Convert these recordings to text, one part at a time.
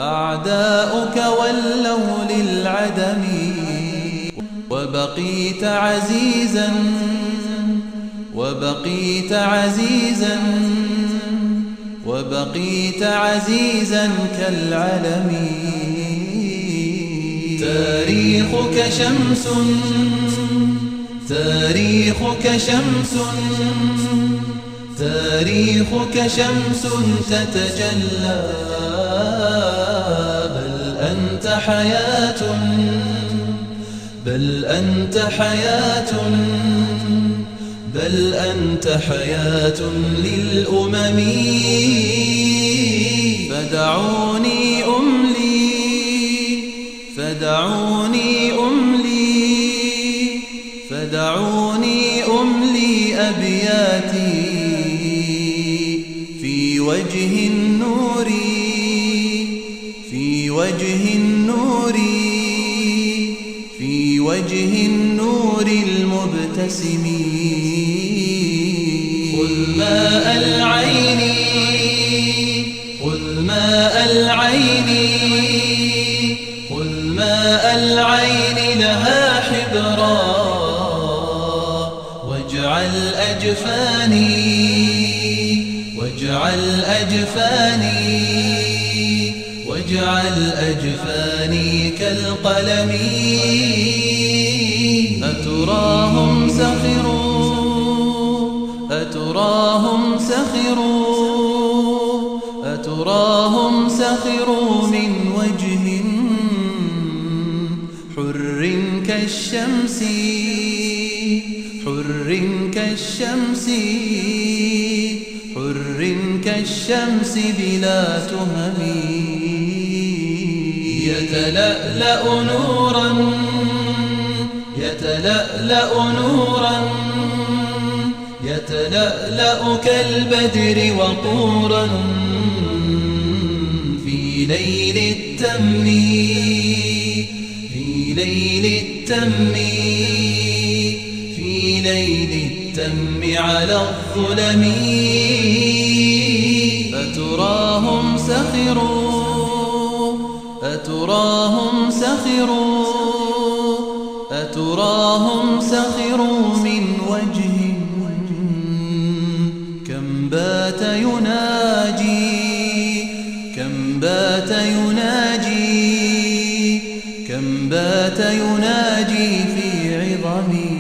أعداؤك ولوا للعدم، وبقيت عزيزا وبقيت عزيزا وبقيت عزيزا كالعلم. تاريخك شمس تاريخك شمس تاريخك شمس تتجلى، بل أنت حياة بل أنت حياة بل أنت حياة للأمم. فدعوني أملي فدعوني أملي فدعوني أملي أبياتي في وجه النور في وجه النور في وجه النور المبتسم. خذ ماء العين خذ ماء العين خذ ماء العين لها حبرا، واجعل أجفاني كالقلم. أتراهم سخروا من وجه حر كالشمس حر كالشمس بلا تهم. يتلألأ نورا يتلألأ كالبدر وقورا في ليل التم في ليل التم في ليل التم على الظلم. أتراهم سخروا من وجه كم بات يناجي في عظمي.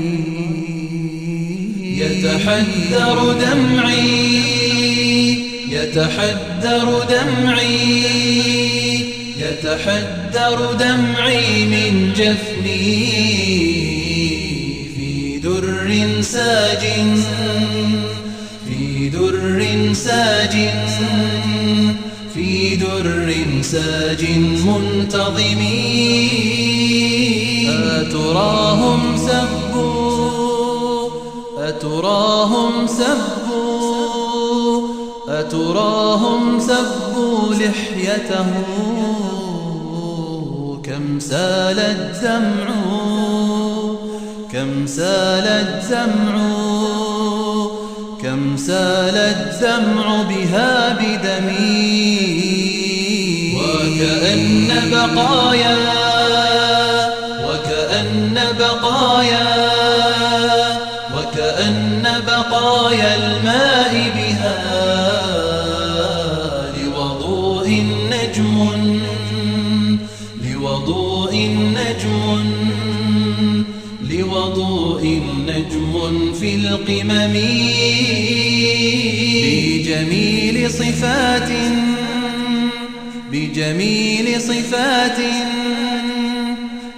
يتحدر دمعي من جفني في در ساج منتظم. أتراهم سبوا لحيته كم سال الدمع بها بدمي. وكأن بقايا الماء بها لوضوء نجم في القمم.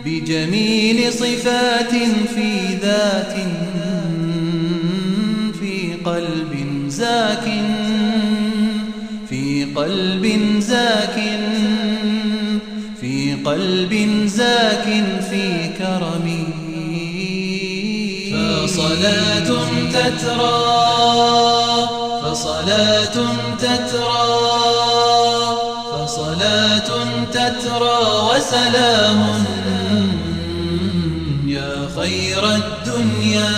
بجميل صفات في ذات في قلب زاك في كرمي. فصلاة تترى وسلام يا خير الدنيا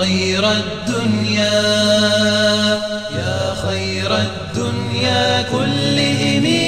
خير الدنيا يا خير الدنيا كلهم